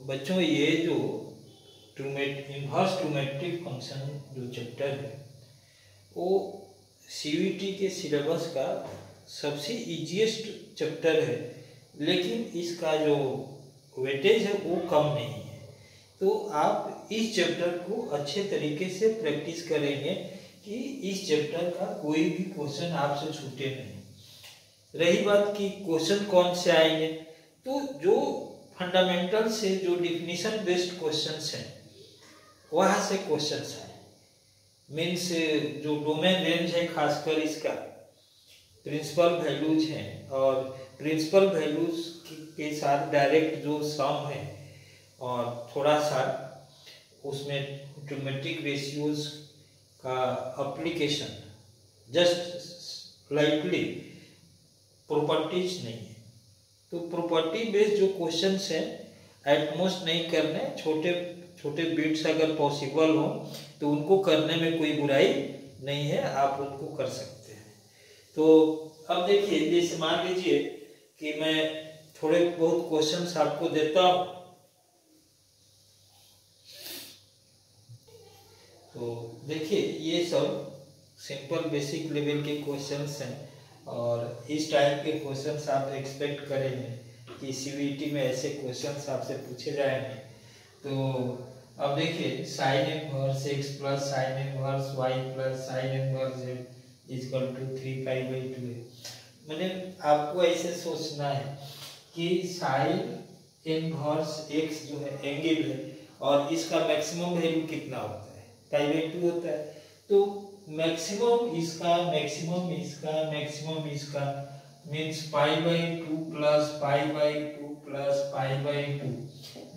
बच्चों ये जो इन्वर्स ट्रिग्नोमेट्रिक फंक्शन जो चैप्टर है वो सीयूईटी के सिलेबस का सबसे इजीएस्ट चैप्टर है, लेकिन इसका जो वेटेज है वो कम नहीं है। तो आप इस चैप्टर को अच्छे तरीके से प्रैक्टिस करेंगे कि इस चैप्टर का कोई भी क्वेश्चन आपसे छूटे नहीं। रही बात कि क्वेश्चन कौन से आएंगे, तो जो फंडामेंटल से जो डिफिनीशन बेस्ड क्वेश्चंस हैं वहाँ से क्वेश्चंस आए। मीन्स जो डोमेन रेंज है खासकर इसका प्रिंसिपल वैल्यूज हैं, और प्रिंसिपल वैल्यूज के साथ डायरेक्ट जो सम है और थोड़ा सा उसमें ट्रिग्नोमेट्रिक रेशियोज का एप्लीकेशन, जस्ट स्लाइटली प्रॉपर्टीज नहीं है। तो प्रॉपर्टी बेस्ड जो क्वेश्चंस हैं एटमोस्ट नहीं करने, छोटे छोटे बिट्स अगर पॉसिबल हो तो उनको करने में कोई बुराई नहीं है, आप उनको कर सकते हैं। तो अब देखिए, जैसे मान लीजिए कि मैं थोड़े बहुत क्वेश्चंस आपको देता हूं, तो देखिए ये सब सिंपल बेसिक लेवल के क्वेश्चंस हैं, और इस टाइप के क्वेश्चंस आप एक्सपेक्ट करेंगे कि सीयूईटी में ऐसे क्वेश्चंस आपसे पूछे जाएंगे। तो अब देखिए, sine inverse x plus sine inverse y plus sine inverse z equal to 3π/2 है। मैंने आपको ऐसे सोचना है कि साइन इनवर्स x जो है एंगल है, और इसका मैक्सिमम वैल्यू कितना होता है, π/2 होता है। तो मैक्सिमम इसका, मैक्सिमम इसका, मैक्सिमम इसका मीन्स π/2 प्लस π/2 प्लस π/2।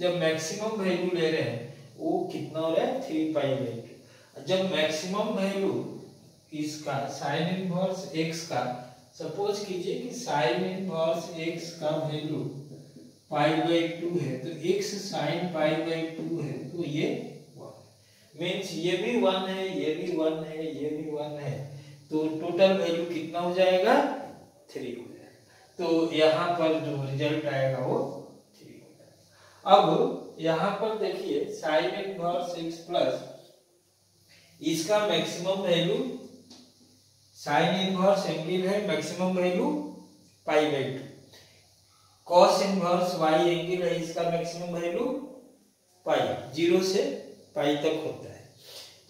जब मैक्सिमम वैल्यू ले रहे हैं वो कितना हो रहा है, 3π/2। जब मैक्सिमम वैल्यू इसका साइन इनवर्स x का, सपोज कीजिए कि साइन इनवर्स x का वैल्यू π/2 है, तो x साइन π/2 है, तो ये 1 मीन्स ये भी 1 है, ये भी 1 है, ये भी 1 है, तो टोटल वैल्यू कितना हो जाएगा, 3 हो जाएगा। तो यहाँ पर जो रिजल्ट आएगा वो 3 हो जाएगा। अब यहाँ पर देखिए, साइन इनवर्स x प्लस इसका maximum value, sine inverse angle है, maximum value π/2। Cos inverse y angle है, इसका मैक्सिमम वैल्यू π, 0 से π तक होता है।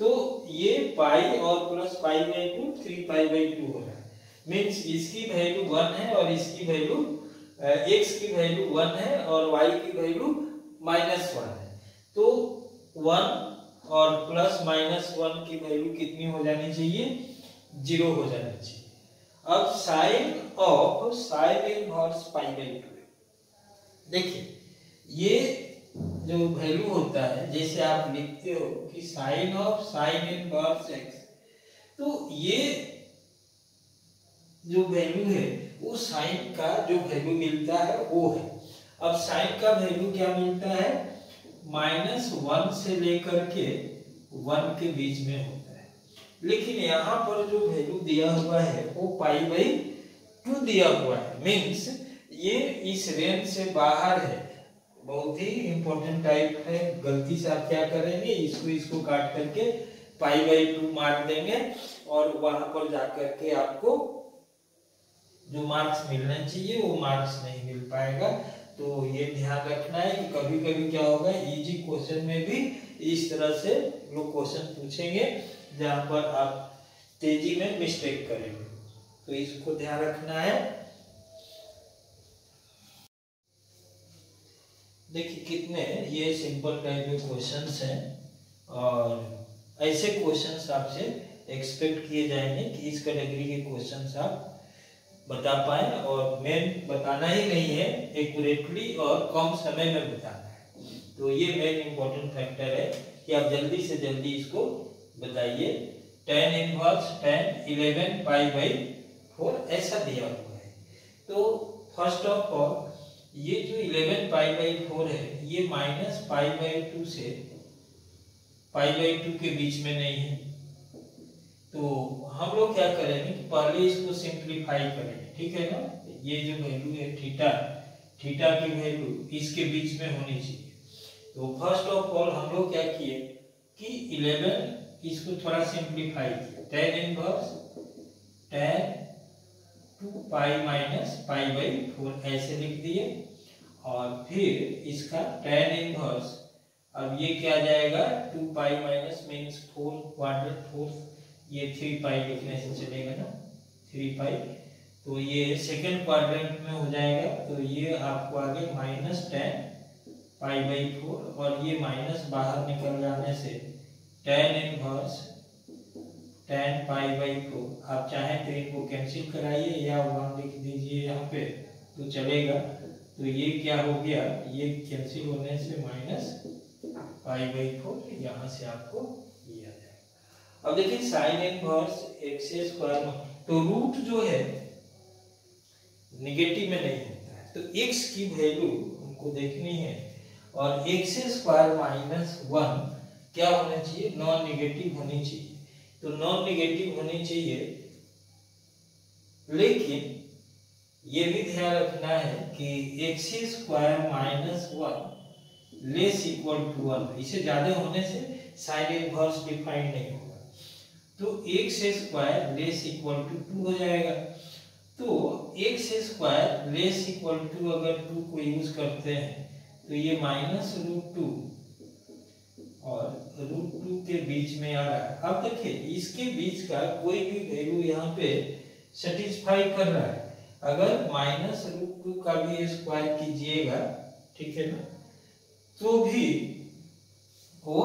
तो ये π और प्लस π/2 3π/2 हो रहा है। मीन्स इसकी वैल्यू 1 है और इसकी वैल्यू x की वैल्यू 1 है और y की वैल्यू -1 है। तो 1 और प्लस -1 की वैल्यू कितनी हो जानी चाहिए, 0 हो जानी चाहिए। अब साइन ऑफ साइन इनवर्स π/2, देखिए ये जो वैल्यू होता है, जैसे आप लिखते हो कि sign of sign inverse x, तो ये जो वैल्यू है वो साइन का जो वैल्यू मिलता है वो है। अब साइन का वैल्यू क्या मिलता है, -1 से लेकर के 1 के बीच में होता है, लेकिन यहाँ पर जो वैल्यू दिया हुआ है वो π/2 दिया हुआ है। मीन्स ये इस रेंज से बाहर है, बहुत ही इंपॉर्टेंट टाइप है। गलती से आप क्या करेंगे, इसको काट करके π/2 मार्क देंगे, और वहां पर जाकर के आपको जो मार्क्स मिलना चाहिए वो मार्क्स नहीं मिल पाएगा। तो ये ध्यान रखना है कि कभी कभी क्या होगा, इजी क्वेश्चन में भी इस तरह से लोग क्वेश्चन पूछेंगे जहां पर आप तेजी में मिस्टेक करेंगे, तो इसको ध्यान रखना है। देखिए कितने ये सिंपल टाइप के क्वेश्चंस हैं, और ऐसे क्वेश्चंस आपसे एक्सपेक्ट किए जाएंगे कि इस कैटेगरी के क्वेश्चंस आप बता पाए, और मेन बताना ही नहीं है, एक्यूरेटली और कम समय में बताना है। तो ये मेन इंपॉर्टेंट फैक्टर है कि आप जल्दी से जल्दी इसको बताइए। tan इनवर्स tan 11π/4 ऐसा दिया हुआ है। तो फर्स्ट ऑफ ऑल ये जो 11π/4 है ये -π/2 से π/2 के बीच में नहीं है। तो हम लोग क्या करेंगे कि पहले इसको सिंप्लीफाई करेंगे, ठीक है ना। ये जो वैल्यू है थीटा, थीटा की वैल्यू इसके बीच में होनी चाहिए। तो फर्स्ट ऑफ ऑल हम लोग क्या किए कि 11 इसको थोड़ा सिंप्लीफाई किया, tan inverse tan 2 pi minus pi by 4 ऐसे लिख दिए, और फिर इसका tan इनवर्स, अब ये क्या आ जाएगा 2 पाई माइनस मीन्स 4 क्वाड्रेंट 4, ये 3 पाई लिखने से चलेगा ना, 3 पाई, तो ये सेकंड क्वाड्रेंट में हो जाएगा, तो ये आपको आगे माइनस tan पाई बाई 4, और ये माइनस बाहर निकल जाने से tan inverse tan pi by 4, आप चाहें तो इनको कैंसिल कराइए या 1 लिख दीजिए यहाँ पे तो चलेगा। तो ये क्या हो गया, ये कैंसिल होने से माइनस पाई बाई 4, यहाँ से आपको ये आ जाएगा। अब देखिए साइन इनवर्स एक्स स्क्वायर, तो रूट जो है निगेटिव में नहीं होता है, तो x की वैल्यू हमको देखनी है, और एक्स स्क्वायर माइनस 1 क्या होना चाहिए, नॉन निगेटिव होनी चाहिए, तो नॉन निगेटिव होनी चाहिए, लेकिन ये भी ध्यान रखना है कि x square minus 1 less equal to 1, इससे ज्यादा होने से साइन इनवर्स डिफाइन नहीं होगा, तो x square less equal to 2 हो जाएगा। तो x square less equal to अगर 2 को यूज करते हैं तो ये माइनस रूट 2 और रूट 2 के बीच में आ रहा है। अब देखिए इसके बीच का कोई भी वैल्यू यहाँ पे सेटिस्फाई कर रहा है, अगर माइनस रूट 2 का भी स्क्वायर कीजिएगा, ठीक है ना, तो भी वो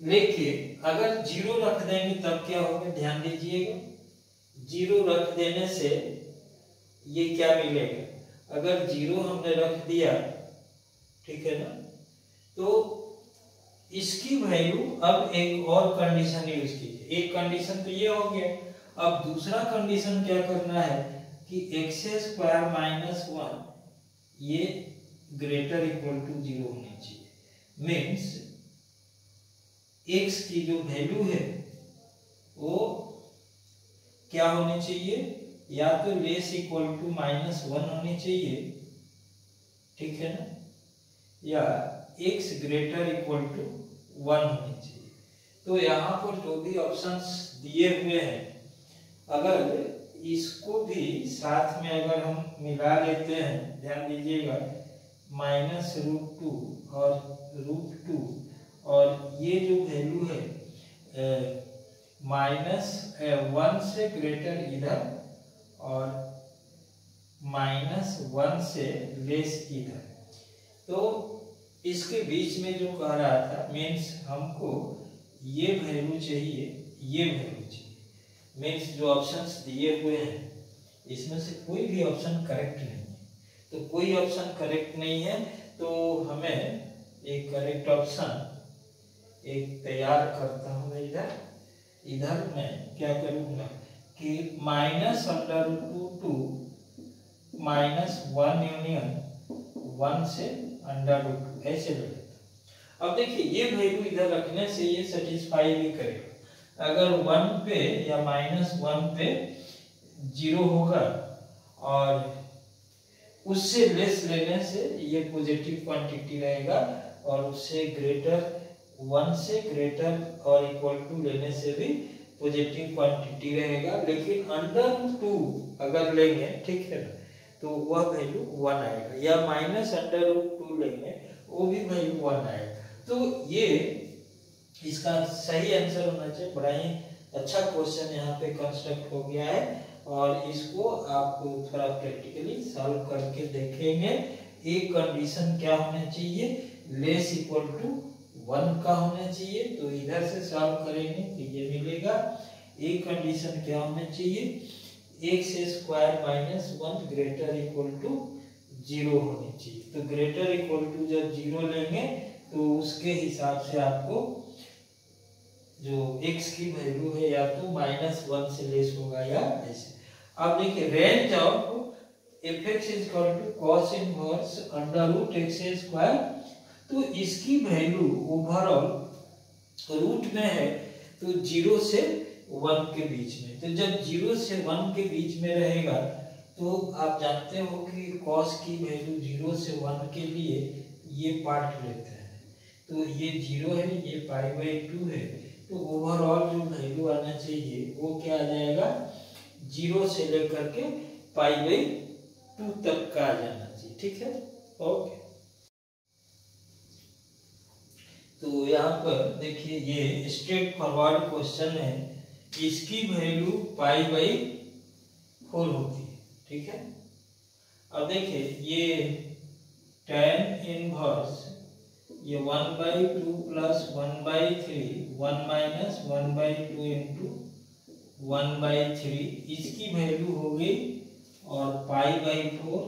लेके अगर 0 रख देंगे तब क्या होगा, ध्यान दीजिएगा, 0 रख देने से ये क्या मिलेगा, अगर 0 हमने रख दिया, ठीक है ना, तो इसकी वैल्यू, अब एक और कंडीशन यूज कीजिए, एक कंडीशन तो ये हो गया, अब दूसरा कंडीशन क्या करना है कि एक्स स्क्वायर माइनस 1 ये ग्रेटर इक्वल टू 0 होनी चाहिए, मीन्स x की जो वैल्यू है वो क्या होनी चाहिए, या तो लेस इक्वल टू माइनस 1 होनी चाहिए, ठीक है ना, या x ग्रेटर इक्वल टू 1 होनी चाहिए। तो यहाँ पर जो भी ऑप्शंस दिए हुए हैं, अगर इसको भी साथ में अगर हम मिला लेते हैं, ध्यान दीजिएगा, माइनस रूट 2 और रूट 2, और ये जो वैल्यू है माइनस 1 से ग्रेटर इधर और माइनस 1 से लेस इधर, तो इसके बीच में जो कह रहा था, मीन्स हमको ये वैल्यू चाहिए, ये वैल्यू चाहिए, मीन्स जो ऑप्शंस दिए हुए हैं इसमें से कोई भी ऑप्शन करेक्ट नहीं है, तो कोई ऑप्शन करेक्ट नहीं है, तो हमें एक करेक्ट ऑप्शन एक तैयार करता हूँ। इधर मैं क्या करूँगा कि minus under root 2 minus 1 union 1 से अंडर रूट 2 ऐसे ले लेता। अब देखिए ये वैल्यू इधर रखने से ये सेटिस्फाई भी करेगा, अगर 1 पे या माइनस 1 पे 0 होगा और उससे लेस लेने से ये पॉजिटिव क्वांटिटी रहेगा, और उससे ग्रेटर 1 से ग्रेटर और इक्वल टू लेने से भी पॉजिटिव क्वांटिटी रहेगा, लेकिन अंडर 2 अगर लेंगे, ठीक है ना, तो वह वैल्यू 1 आएगा, या माइनस अंडर 2 लेंगे वो भी वैल्यू 1 आएगा। तो ये इसका सही आंसर होना चाहिए। बड़ा ही अच्छा क्वेश्चन यहाँ पे कंस्ट्रक्ट हो गया है, और इसको आप थोड़ा प्रैक्टिकली सॉल्व करके देखेंगे। एक कंडीशन क्या होना चाहिए, लेस इक्वल टू 1 का होना चाहिए, तो इधर से सॉल्व करेंगे तो ये मिलेगा। एक कंडीशन क्या होना चाहिए, x square minus 1 greater equal to 0 होनी चाहिए, तो ग्रेटर इक्वल टू जब 0 लेंगे तो उसके हिसाब से आपको जो x की वैल्यू है या तो माइनस 1 से लेस होगा या ऐसे। अब देखिए range of fx is equal to cos inverse under root X square, तो इसकी वैल्यू ओवरऑल रूट में है तो 0 से 1 के बीच में, तो जब 0 से 1 के बीच में रहेगा तो आप जानते हो कि cos की वैल्यू 0 से 1 के लिए ये पार्ट लेते हैं, तो ये 0 है, ये π/2 है, तो ओवरऑल जो वैल्यू आना चाहिए वो क्या आ जाएगा, 0 से लेकर के π/2 तक का आ जाना चाहिए। ठीक है, ओके। तो यहाँ पर देखिए ये स्ट्रेट फॉरवर्ड क्वेश्चन है, इसकी वैल्यू π/4 होती है। ठीक है, अब देखिए ये tan इनवर्स ये 1/2 प्लस 1/3 1 माइनस 1/2 इंटू 1/3 इसकी वैल्यू हो गई, और π/4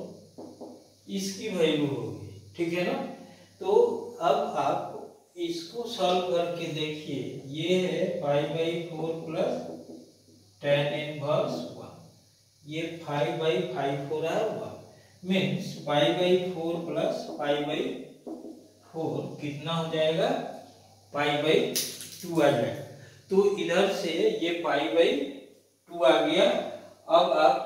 इसकी वैल्यू हो गई। ठीक है ना, तो अब आप इसको सॉल्व करके देखिए, ये है π/4 प्लस tan इनवर्स 1, ये 5/4 है 1, मीन्स π/4 प्लस π/4 कितना हो जाएगा, π/2 आ जाएगा। तो इधर से ये π/2 आ गया। अब आप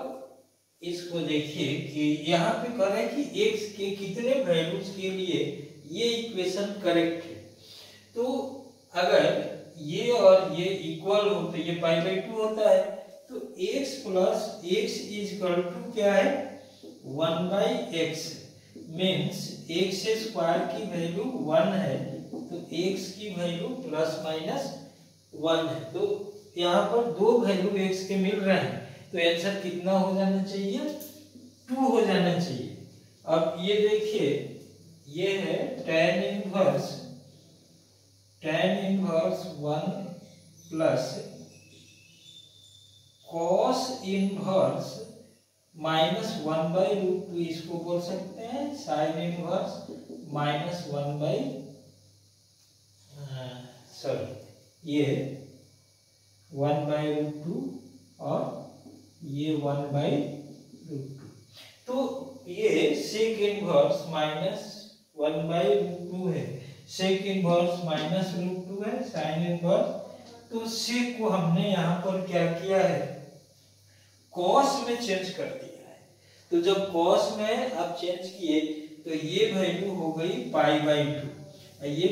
इसको देखिए कि यहाँ पे कह रहे हैं कि x के कितने वैल्यूज के लिए ये इक्वेशन करेक्ट है। तो अगर ये और ये इक्वल हो तो ये π/2 होता है, तो x plus x is equal to क्या है, 1/x, मीन्स x स्क्वायर की वैल्यू 1 है, तो x की वैल्यू प्लस माइनस 1 है। तो यहाँ पर दो वैल्यू x के मिल रहे हैं, तो आंसर कितना हो जाना चाहिए, 2 हो जाना चाहिए। अब ये देखिए, ये है tan inverse 1 plus cos inverse minus 1/√2, इसको बोल सकते हैं sin इनवर्स माइनस 1/, ये 1/√2 और ये 1/√2, तो ये sec इनवर्स माइनस 1/√2 है, sec इनवर्स माइनस √2 है, sin इनवर्स, तो sec को हमने यहाँ पर क्या किया है, cos में चेंज कर दिया है। तो जब cos में आप चेंज किए तो ये वैल्यू हो गई π/2, ये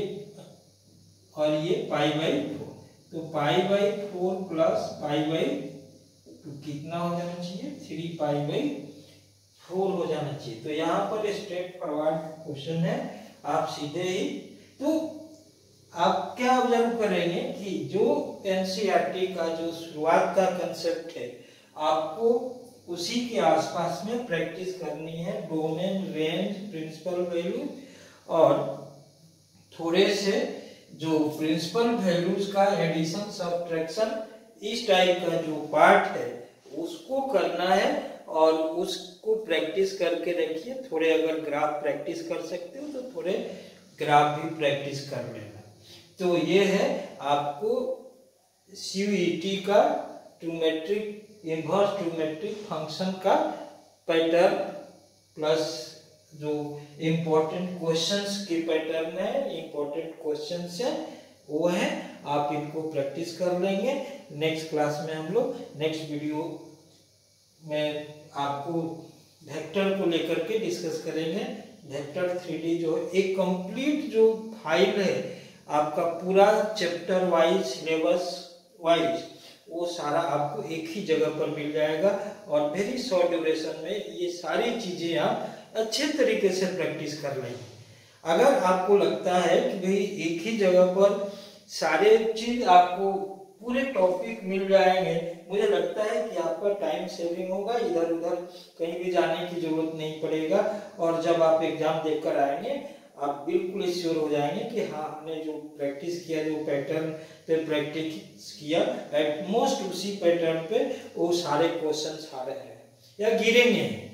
और ये π/4, तो π/4 प्लस π/2 कितना हो जाना चाहिए, 3π/4 हो जाना चाहिए। तो यहाँ पर स्ट्रेट फॉरवर्ड क्वेश्चन है, आप सीधे ही, तो आप क्या ऑब्जर्व करेंगे कि जो एनसीईआरटी का जो शुरुआत का कंसेप्ट है, आपको उसी के आसपास में प्रैक्टिस करनी है, डोमेन, रेंज, प्रिंसिपल वैल्यू, और थोड़े से जो प्रिंसिपल वैल्यूज का एडिशन, सब्ट्रैक्शन, इस टाइप का जो पार्ट है उसको करना है, और उसको प्रैक्टिस करके रखिए। थोड़े अगर ग्राफ प्रैक्टिस कर सकते हो तो थोड़े ग्राफ भी प्रैक्टिस कर लेना। तो ये है आपको सीयूईटी का ट्रिग्नोमेट्रिक, इनवर्स ट्रिग्नोमेट्रिक फंक्शन का पैटर्न, प्लस जो इम्पोर्टेंट क्वेश्चंस के पैटर्न है, इम्पोर्टेंट क्वेश्चंस है वो है, आप इनको प्रैक्टिस कर लेंगे। नेक्स्ट क्लास में हम लोग, नेक्स्ट वीडियो में आपको वेक्टर को लेकर के डिस्कस करेंगे। वेक्टर 3D जो एक कंप्लीट जो फाइल है आपका, पूरा चैप्टर वाइज, सिलेबस वाइज, वो सारा आपको एक ही जगह पर मिल जाएगा, और वेरी शॉर्ट ड्यूरेशन में ये सारी चीजें आप अच्छे तरीके से प्रैक्टिस कर लेंगे। अगर आपको लगता है कि भाई एक ही जगह पर सारे चीज आपको पूरे टॉपिक मिल जाएंगे, मुझे लगता है कि आपका टाइम सेविंग होगा, इधर उधर कहीं भी जाने की जरूरत नहीं पड़ेगा, और जब आप एग्जाम देकर आएंगे आप बिल्कुल श्योर हो जाएंगे कि हाँ, हमने जो प्रैक्टिस किया, जो पैटर्न पे प्रैक्टिस किया, एटमोस्ट उसी पैटर्न पे वो सारे क्वेश्चन आ रहे हैं या गिरेंगे।